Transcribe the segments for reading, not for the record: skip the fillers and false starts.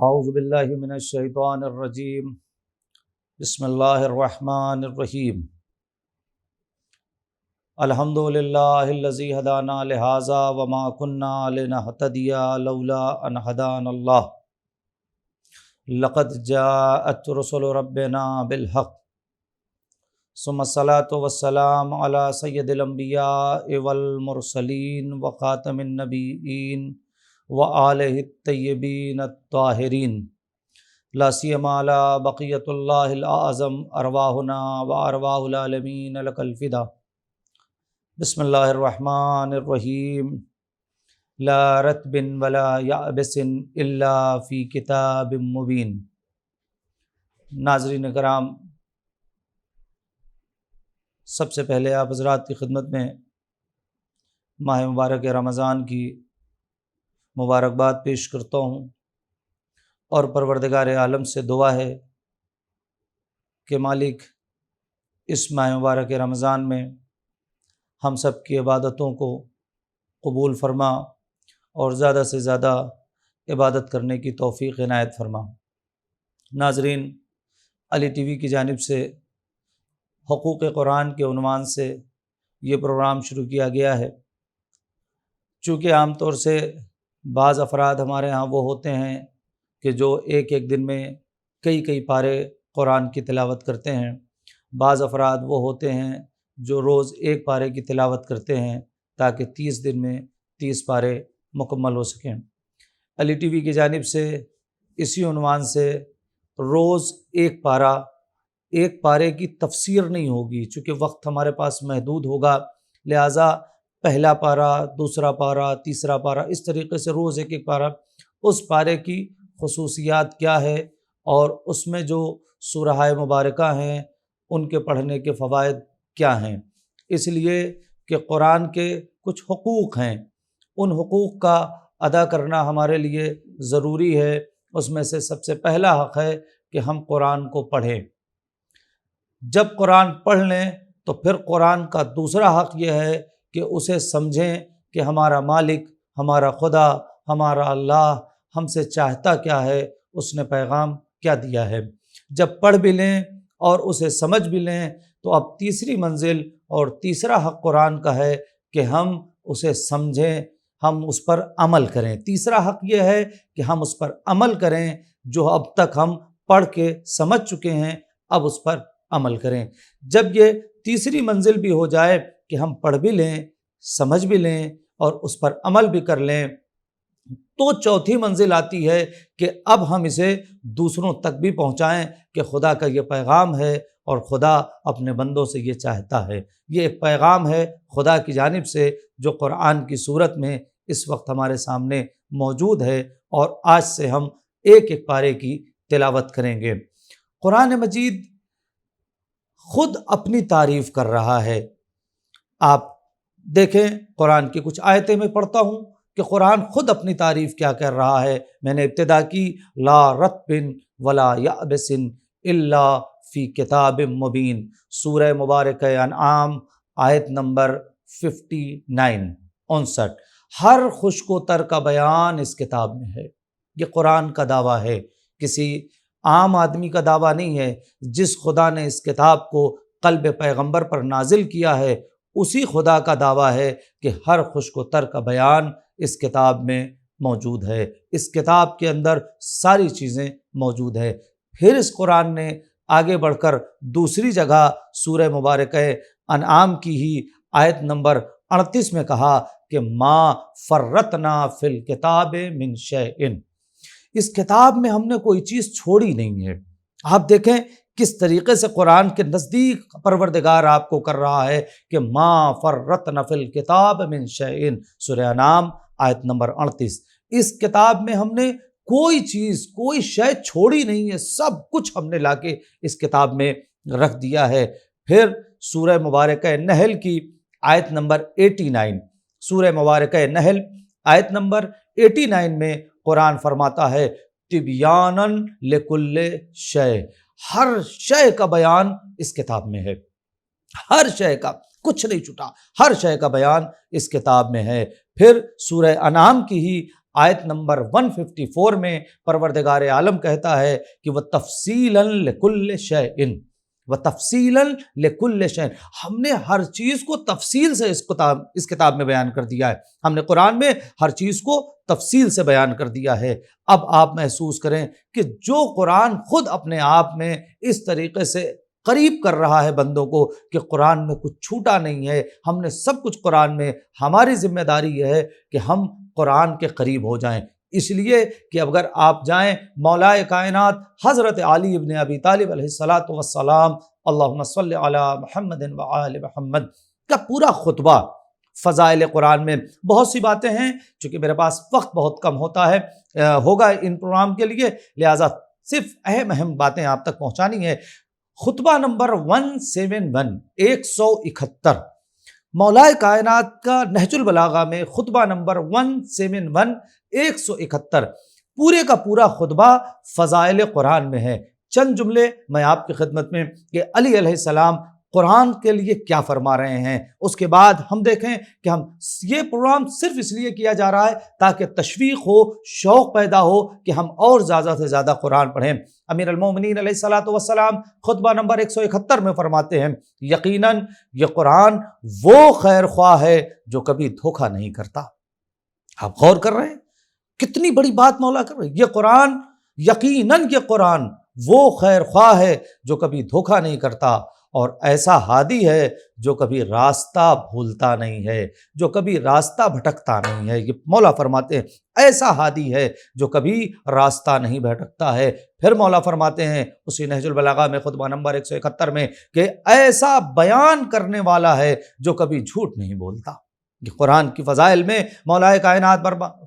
اعوذ باللہ من الشیطان الرجیم بسم اللہ الرحمن الرحیم الحمد للہ الذی ہدانا لہذا وما کنا لنہتدی لولا ان ہدانا اللہ لقد جاءت رسل ربنا بالحق ثم الصلاۃ والسلام علی سید الانبیاء والمرسلین وخاتم النبیین وآلہ الطیبین الطاہرین لا سیما علی بقیۃ اللہ الاعظم ارواحنا وارواح العالمین لک الفدا بسم اللہ الرحمن الرحیم لا رتب ولا یابس الا فی کتاب مبین۔ ناظرین کرام، سب سے پہلے آپ حضرات کی خدمت میں ماہ مبارک رمضان کی مبارکباد پیش کرتا ہوں، اور پروردگار عالم سے دعا ہے کہ مالک اس ماہ مبارک رمضان میں ہم سب کی عبادتوں کو قبول فرما اور زیادہ سے زیادہ عبادت کرنے کی توفیق عنایت فرما۔ ناظرین، علی ٹی وی کی جانب سے حقوق قرآن کے عنوان سے یہ پروگرام شروع کیا گیا ہے۔ چونکہ عام طور سے بعض افراد ہمارے ہاں وہ ہوتے ہیں کہ جو ایک ایک دن میں کئی پارے قرآن کی تلاوت کرتے ہیں، بعض افراد وہ ہوتے ہیں جو روز ایک پارے کی تلاوت کرتے ہیں تاکہ 30 دن میں 30 پارے مکمل ہو سکیں۔ علی ٹی وی کی جانب سے اسی عنوان سے روز ایک پارے کی تفسیر نہیں ہوگی، چونکہ وقت ہمارے پاس محدود ہوگا، لہٰذا پہلا پارہ، دوسرا پارہ، تیسرا پارہ، اس طریقے سے روز ایک پارہ۔ اس پارے کی خصوصیات کیا ہے اور اس میں جو سورہ مبارکہ ہیں ان کے پڑھنے کے فوائد کیا ہیں، اس لیے کہ قرآن کے کچھ حقوق ہیں، ان حقوق کا ادا کرنا ہمارے لیے ضروری ہے۔ اس میں سے سب سے پہلا حق ہے کہ ہم قرآن کو پڑھیں۔ جب قرآن پڑھ لیں تو پھر قرآن کا دوسرا حق یہ ہے کہ اسے سمجھیں کہ ہمارا مالک، ہمارا خدا، ہمارا اللہ ہم سے چاہتا کیا ہے، اس نے پیغام کیا دیا ہے۔ جب پڑھ بھی لیں اور اسے سمجھ بھی لیں تو اب تیسری منزل اور تیسرا حق قرآن کا ہے کہ ہم اسے سمجھیں، ہم اس پر عمل کریں۔ تیسرا حق یہ ہے کہ ہم اس پر عمل کریں، جو اب تک ہم پڑھ کے سمجھ چکے ہیں اب اس پر عمل کریں۔ جب یہ تیسری منزل بھی ہو جائے کہ ہم پڑھ بھی لیں، سمجھ بھی لیں اور اس پر عمل بھی کر لیں، تو چوتھی منزل آتی ہے کہ اب ہم اسے دوسروں تک بھی پہنچائیں کہ خدا کا یہ پیغام ہے اور خدا اپنے بندوں سے یہ چاہتا ہے۔ یہ ایک پیغام ہے خدا کی جانب سے جو قرآن کی صورت میں اس وقت ہمارے سامنے موجود ہے، اور آج سے ہم ایک پارے کی تلاوت کریں گے۔ قرآن مجید خود اپنی تعریف کر رہا ہے۔ آپ دیکھیں، قرآن کی کچھ آیتیں میں پڑھتا ہوں کہ قرآن خود اپنی تعریف کیا کر رہا ہے۔ میں نے ابتدا کی لا رتب ولا یابس الا فی کتاب مبین، سورہ مبارکہ انعام آیت نمبر 59۔ ہر خشک و تر کا بیان اس کتاب میں ہے۔ یہ قرآن کا دعویٰ ہے، کسی عام آدمی کا دعویٰ نہیں ہے۔ جس خدا نے اس کتاب کو قلب پیغمبر پر نازل کیا ہے، اسی خدا کا دعویٰ ہے کہ ہر خشک و تر کا بیان اس کتاب میں موجود ہے۔ اس کتاب کے اندر ساری چیزیں موجود ہے۔ پھر اس قرآن نے آگے بڑھ کر دوسری جگہ سورہ مبارکہ انعام کی ہی آیت نمبر 38 میں کہا کہ ما فرطنا فی الکتاب من شیء، اس کتاب میں ہم نے کوئی چیز چھوڑی نہیں ہے۔ آپ دیکھیں کس طریقے سے قرآن کے نزدیک پروردگار آپ کو کر رہا ہے کہ ما فرطنا فی الکتاب من شیء، سورہ انعام آیت نمبر 38۔ اس کتاب میں ہم نے کوئی چیز، کوئی شے چھوڑی نہیں ہے، سب کچھ ہم نے لا کے اس کتاب میں رکھ دیا ہے۔ پھر سورہ مبارکہ نحل کی آیت نمبر 89، سورہ مبارکہ نحل آیت نمبر 89 میں قرآن فرماتا ہے تبیاناً لکل شے، ہر شے کا بیان اس کتاب میں ہے۔ ہر شے کا، کچھ نہیں چھٹا، ہر شے کا بیان اس کتاب میں ہے۔ پھر سورہ انعام کی ہی آیت نمبر 154 میں پروردگار عالم کہتا ہے کہ وَتَفْصِيلًا لِكُلِّ شَيْءٍ، وَتَفْصِيلًا لِكُلِّ شَيْءٍ، ہم نے ہر چیز کو تفصیل سے اس کتاب میں بیان کر دیا ہے۔ ہم نے قرآن میں ہر چیز کو تفصیل سے بیان کر دیا ہے۔ اب آپ محسوس کریں کہ جو قرآن خود اپنے آپ میں اس طریقے سے قریب کر رہا ہے بندوں کو کہ قرآن میں کچھ چھوٹا نہیں ہے، ہم نے سب کچھ قرآن میں، ہماری ذمہ داری یہ ہے کہ ہم قرآن کے قریب ہو جائیں۔ اس لیے کہ اگر آپ جائیں مولا کائنات حضرت علی ابن ابی طالب علیہ الصلاۃ والسلام، اللہم صلی علی محمد وآل محمد کا پورا خطبہ فضائل قرآن میں، بہت سی باتیں ہیں، چونکہ میرے پاس وقت بہت کم ہوگا ان پروگرام کے لیے، لہٰذا صرف اہم باتیں آپ تک پہنچانی ہے۔ خطبہ نمبر 171 مولا کائنات کا نہج البلاغہ میں خطبہ نمبر 171 پورے کا پورا خطبہ فضائل قرآن میں ہے۔ چند جملے میں آپ کی خدمت میں کہ علی علیہ السلام قرآن کے لیے کیا فرما رہے ہیں، اس کے بعد ہم دیکھیں کہ ہم یہ پروگرام صرف اس لیے کیا جا رہا ہے تاکہ تشویق ہو، شوق پیدا ہو کہ ہم اور زیادہ سے زیادہ قرآن پڑھیں۔ امیر المومنین علیہ الصلاۃ والسلام خطبہ نمبر 171 میں فرماتے ہیں یقیناً یہ قرآن وہ خیر خواہ ہے جو کبھی دھوکہ نہیں کرتا۔ آپ غور کر رہے ہیں کتنی بڑی بات مولا کر رہے ہیں، یہ قرآن، یقیناً یہ قرآن وہ خیر خواہ ہے جو کبھی دھوکہ نہیں کرتا، اور ایسا ہادی ہے جو کبھی راستہ بھولتا نہیں ہے، جو کبھی راستہ بھٹکتا نہیں ہے۔ یہ مولا فرماتے ہیں ایسا ہادی ہے جو کبھی راستہ نہیں بھٹکتا ہے۔ پھر مولا فرماتے ہیں اسی نہج البلاغہ میں خطبہ نمبر 171 میں کہ ایسا بیان کرنے والا ہے جو کبھی جھوٹ نہیں بولتا۔ یہ قرآن کی فضائل میں مولا کائنات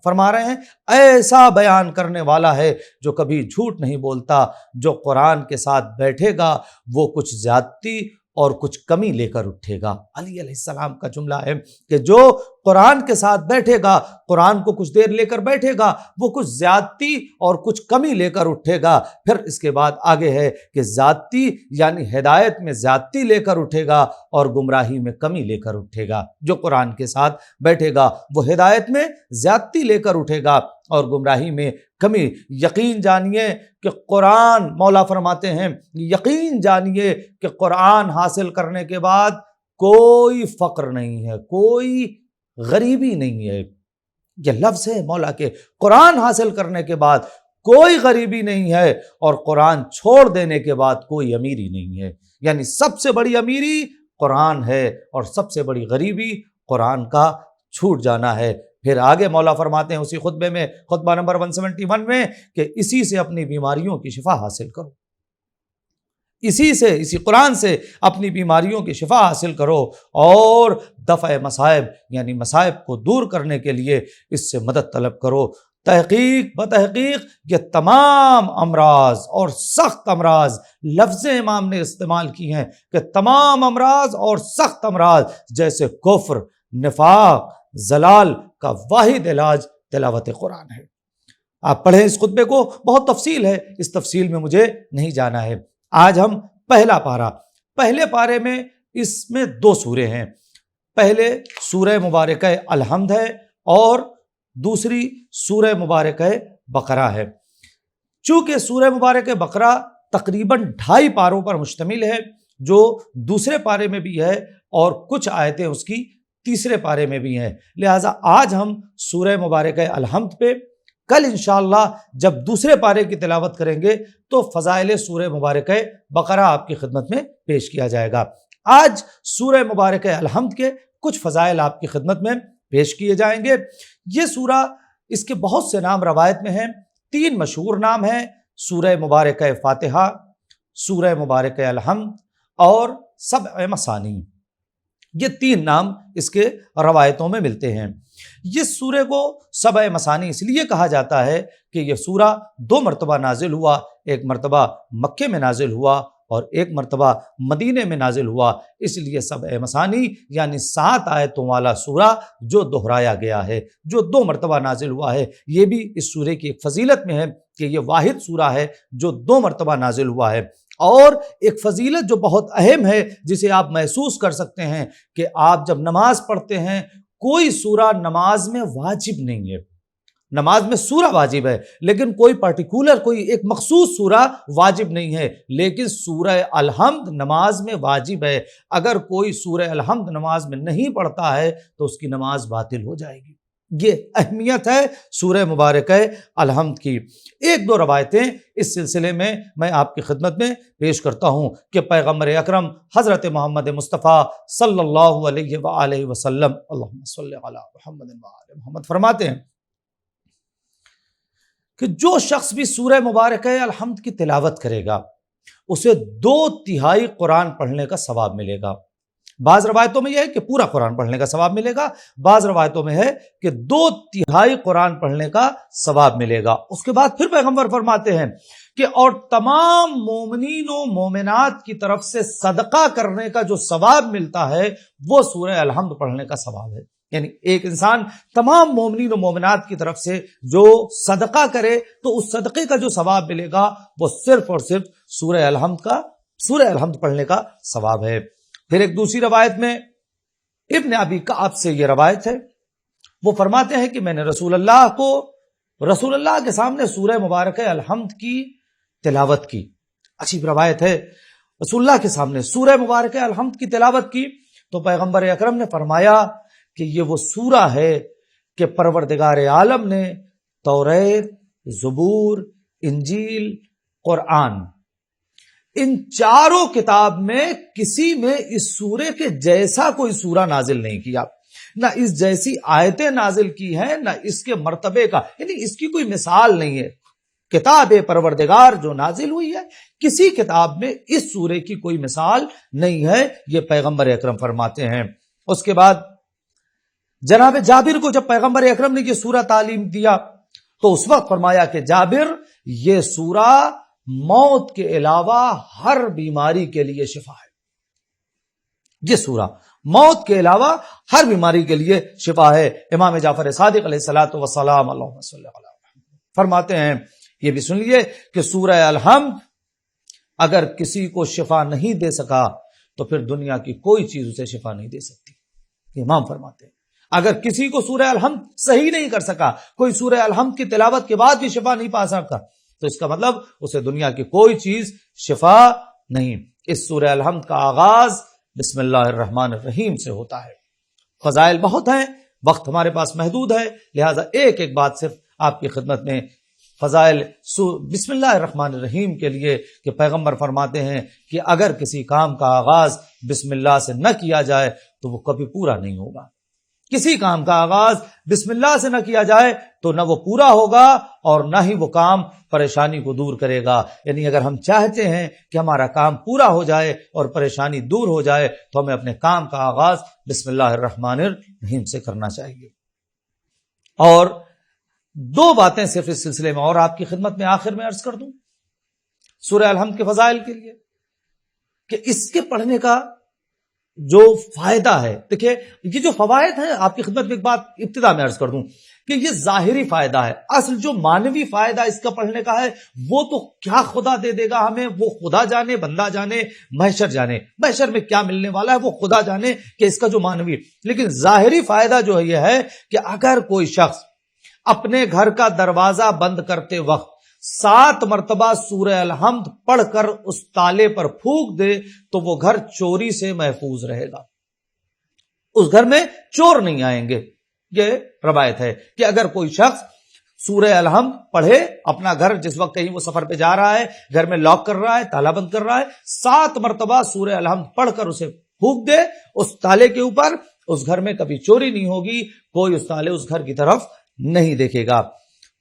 فرما رہے ہیں ایسا بیان کرنے والا ہے جو کبھی جھوٹ نہیں بولتا۔ جو قرآن کے ساتھ بیٹھے گا وہ کچھ زیادتی اور کچھ کمی لے کر اٹھے گا۔ علی علیہ السلام کا جملہ ہے کہ جو قرآن کے ساتھ بیٹھے گا، قرآن کو کچھ دیر لے کر بیٹھے گا، وہ کچھ زیادتی اور کچھ کمی لے کر اٹھے گا۔ پھر اس کے بعد آگے ہے کہ زیادتی یعنی ہدایت میں زیادتی لے کر اٹھے گا اور گمراہی میں کمی لے کر اٹھے گا۔ جو قرآن کے ساتھ بیٹھے گا وہ ہدایت میں زیادتی لے کر اٹھے گا اور گمراہی میں کمی۔ یقین جانیے کہ قرآن، مولا فرماتے ہیں یقین جانیے کہ قرآن حاصل کرنے کے بعد کوئی فقر نہیں ہے، کوئی غریبی نہیں ہے۔ یہ لفظ ہے مولا کے، قرآن حاصل کرنے کے بعد کوئی غریبی نہیں ہے اور قرآن چھوڑ دینے کے بعد کوئی امیری نہیں ہے۔ یعنی سب سے بڑی امیری قرآن ہے اور سب سے بڑی غریبی قرآن کا چھوٹ جانا ہے۔ پھر آگے مولا فرماتے ہیں اسی خطبے میں خطبہ نمبر 171 میں کہ اسی سے اپنی بیماریوں کی شفا حاصل کرو، اسی قرآن سے اپنی بیماریوں کی شفا حاصل کرو اور دفع مصائب یعنی مصائب کو دور کرنے کے لیے اس سے مدد طلب کرو۔ بتحقیق یہ تمام امراض اور سخت امراض، لفظ امام نے استعمال کی ہیں کہ تمام امراض اور سخت امراض جیسے کفر، نفاق، زلال کا واحد علاج تلاوت قرآن ہے۔ آپ پڑھیں اس خطبے کو، بہت تفصیل ہے، اس تفصیل میں مجھے نہیں جانا ہے۔ آج ہم پہلا پارہ، پہلے پارے میں اس میں 2 سورے ہیں۔ پہلے سورہ مبارکہ الحمد ہے اور دوسری سورہ مبارکہ بقرہ ہے۔ چونکہ سورہ مبارکہ بقرہ تقریباً 2.5 پاروں پر مشتمل ہے، جو دوسرے پارے میں بھی ہے اور کچھ آیتیں اس کی تیسرے پارے میں بھی ہیں، لہٰذا آج ہم سورہ مبارکہ الحمد پہ، کل انشاءاللہ جب دوسرے پارے کی تلاوت کریں گے تو فضائل سورہ مبارکہ بقرہ آپ کی خدمت میں پیش کیا جائے گا۔ آج سورہ مبارکہ الحمد کے کچھ فضائل آپ کی خدمت میں پیش کیے جائیں گے۔ یہ سورہ، اس کے بہت سے نام روایت میں ہیں، 3 مشہور نام ہیں، سورہ مبارکہ فاتحہ، سورہ مبارکہ الحمد اور سبع مثانی۔ یہ 3 نام اس کے روایتوں میں ملتے ہیں۔ یہ سورہ کو سبع مثانی اس لیے کہا جاتا ہے کہ یہ سورہ 2 مرتبہ نازل ہوا، ایک مرتبہ مکے میں نازل ہوا اور ایک مرتبہ مدینے میں نازل ہوا، اس لیے سبع مثانی یعنی 7 آیتوں والا سورہ جو دہرایا گیا ہے، جو 2 مرتبہ نازل ہوا ہے۔ یہ بھی اس سورے کی ایک فضیلت میں ہے کہ یہ واحد سورہ ہے جو 2 مرتبہ نازل ہوا ہے اور ایک فضیلت جو بہت اہم ہے جسے آپ محسوس کر سکتے ہیں کہ آپ جب نماز پڑھتے ہیں کوئی سورہ نماز میں واجب نہیں ہے، نماز میں سورہ واجب ہے لیکن کوئی پرٹیکولر کوئی ایک مخصوص سورہ واجب نہیں ہے، لیکن سورہ الحمد نماز میں واجب ہے۔ اگر کوئی سورہ الحمد نماز میں نہیں پڑھتا ہے تو اس کی نماز باطل ہو جائے گی۔ یہ اہمیت ہے سورہ مبارکہ الحمد کی۔ ایک دو روایتیں اس سلسلے میں آپ کی خدمت میں پیش کرتا ہوں کہ پیغمبر اکرم حضرت محمد مصطفیٰ صلی اللہ علیہ وآلہ وسلم اللہم صلی علی محمد وآل محمد فرماتے ہیں کہ جو شخص بھی سورہ مبارکہ الحمد کی تلاوت کرے گا اسے 2/3 قرآن پڑھنے کا ثواب ملے گا۔ بعض روایتوں میں یہ ہے کہ پورا قرآن پڑھنے کا ثواب ملے گا، بعض روایتوں میں ہے کہ 2/3 قرآن پڑھنے کا ثواب ملے گا۔ اس کے بعد پھر پیغمبر فرماتے ہیں کہ اور تمام مومنین و مومنات کی طرف سے صدقہ کرنے کا جو ثواب ملتا ہے وہ سورہ الحمد پڑھنے کا ثواب ہے۔ یعنی ایک انسان تمام مومنین و مومنات کی طرف سے جو صدقہ کرے تو اس صدقے کا جو ثواب ملے گا وہ صرف اور صرف سورہ الحمد پڑھنے کا ثواب ہے۔ پھر ایک دوسری روایت میں ابن ابی کعب سے یہ روایت ہے، وہ فرماتے ہیں کہ میں نے رسول اللہ کے سامنے سورہ مبارکہ الحمد کی تلاوت کی۔ عجیب روایت ہے، رسول اللہ کے سامنے سورہ مبارکہ الحمد کی تلاوت کی تو پیغمبر اکرم نے فرمایا کہ یہ وہ سورہ ہے کہ پروردگار عالم نے توریت، زبور، انجیل، قرآن ان چاروں کتاب میں کسی میں اس سورے کے جیسا کوئی سورہ نازل نہیں کیا، نہ اس جیسی آیتیں نازل کی ہیں، نہ اس کے مرتبے کا، یعنی اس کی کوئی مثال نہیں ہے۔ کتاب پروردگار جو نازل ہوئی ہے کسی کتاب میں اس سورے کی کوئی مثال نہیں ہے، یہ پیغمبر اکرم فرماتے ہیں۔ اس کے بعد جناب جابر کو جب پیغمبر اکرم نے یہ سورہ تعلیم دیا تو اس وقت فرمایا کہ جابر یہ سورہ موت کے علاوہ ہر بیماری کے لیے شفا ہے، یہ سورہ موت کے علاوہ ہر بیماری کے لیے شفا ہے۔ امام جعفر صادق علیہ الصلوۃ والسلام اللہم صلی علی محمد فرماتے ہیں، یہ بھی سن لیے کہ سورہ الحمد اگر کسی کو شفا نہیں دے سکا تو پھر دنیا کی کوئی چیز اسے شفا نہیں دے سکتی۔ امام فرماتے ہیں اگر کسی کو سورہ الحمد صحیح نہیں کر سکا، کوئی سورہ الحمد کی تلاوت کے بعد بھی شفا نہیں پا سکتا تو اس کا مطلب اسے دنیا کی کوئی چیز شفا نہیں۔ اس سورہ الحمد کا آغاز بسم اللہ الرحمن الرحیم سے ہوتا ہے۔ فضائل بہت ہیں، وقت ہمارے پاس محدود ہے، لہٰذا ایک ایک بات صرف آپ کی خدمت میں فضائل بسم اللہ الرحمن الرحیم کے لیے کہ پیغمبر فرماتے ہیں کہ اگر کسی کام کا آغاز بسم اللہ سے نہ کیا جائے تو وہ کبھی پورا نہیں ہوگا۔ کسی کام کا آغاز بسم اللہ سے نہ کیا جائے تو نہ وہ پورا ہوگا اور نہ ہی وہ کام پریشانی کو دور کرے گا۔ یعنی اگر ہم چاہتے ہیں کہ ہمارا کام پورا ہو جائے اور پریشانی دور ہو جائے تو ہمیں اپنے کام کا آغاز بسم اللہ الرحمن الرحیم سے کرنا چاہیے۔ اور دو باتیں صرف اس سلسلے میں اور آپ کی خدمت میں آخر میں عرض کر دوں سورہ الحمد کے فضائل کے لیے کہ اس کے پڑھنے کا جو فائدہ ہے، دیکھیں یہ جو فوائد ہیں آپ کی خدمت میں ایک بات ابتدا میں عرض کر دوں کہ یہ ظاہری فائدہ ہے، اصل جو مانوی فائدہ اس کا پڑھنے کا ہے وہ تو کیا خدا دے دے گا ہمیں، وہ خدا جانے، بندہ جانے، محشر جانے، محشر میں کیا ملنے والا ہے وہ خدا جانے کہ اس کا جو مانوی، لیکن ظاہری فائدہ جو ہے یہ ہے کہ اگر کوئی شخص اپنے گھر کا دروازہ بند کرتے وقت 7 مرتبہ سورہ الحمد پڑھ کر اس تالے پر پھونک دے تو وہ گھر چوری سے محفوظ رہے گا، اس گھر میں چور نہیں آئیں گے۔ یہ روایت ہے کہ اگر کوئی شخص سورہ الحمد پڑھے، اپنا گھر جس وقت کہیں وہ سفر پہ جا رہا ہے، گھر میں لاک کر رہا ہے، تالا بند کر رہا ہے، 7 مرتبہ سورہ الحمد پڑھ کر اسے پھونک دے اس تالے کے اوپر، اس گھر میں کبھی چوری نہیں ہوگی، کوئی اس تالے اس گھر کی طرف نہیں دیکھے گا۔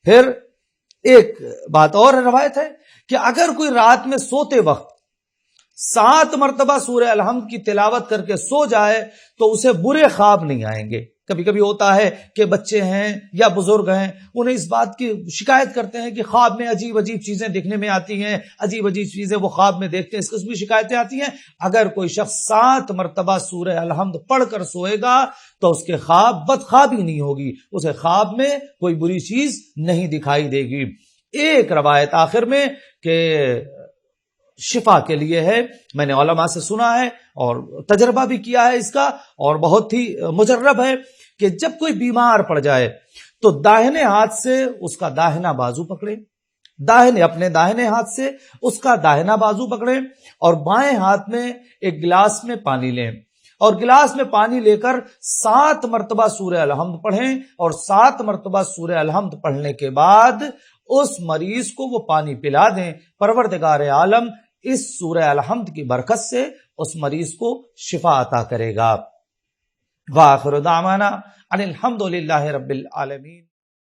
پھر ایک بات اور روایت ہے کہ اگر کوئی رات میں سوتے وقت 7 مرتبہ سورہ الحمد کی تلاوت کر کے سو جائے تو اسے برے خواب نہیں آئیں گے۔ کبھی کبھی ہوتا ہے کہ بچے ہیں یا بزرگ ہیں، انہیں اس بات کی شکایت کرتے ہیں کہ خواب میں عجیب عجیب چیزیں دیکھنے میں آتی ہیں، عجیب عجیب چیزیں وہ خواب میں دیکھتے ہیں، اس قسم کی شکایتیں آتی ہیں۔ اگر کوئی شخص 7 مرتبہ سورہ الحمد پڑھ کر سوئے گا تو اس کے خواب بدخوابی نہیں ہوگی، اسے خواب میں کوئی بری چیز نہیں دکھائی دے گی۔ ایک روایت آخر میں کہ شفا کے لیے ہے۔ میں نے علماء سے سنا ہے اور تجربہ بھی کیا ہے اس کا، اور بہت ہی مجرب ہے کہ جب کوئی بیمار پڑ جائے تو داہنے ہاتھ سے اس کا داہنا بازو پکڑے، اپنے داہنے ہاتھ سے اس کا داہنا بازو پکڑیں اور بائیں ہاتھ میں ایک گلاس میں پانی لیں، اور گلاس میں پانی لے کر 7 مرتبہ سورہ الحمد پڑھیں، اور 7 مرتبہ سورہ الحمد پڑھنے کے بعد اس مریض کو وہ پانی پلا دیں۔ پروردگار عالم اس سورہ الحمد کی برکت سے اس مریض کو شفا عطا کرے گا۔ وآخر دعوانا ان الحمد للہ رب العالمین۔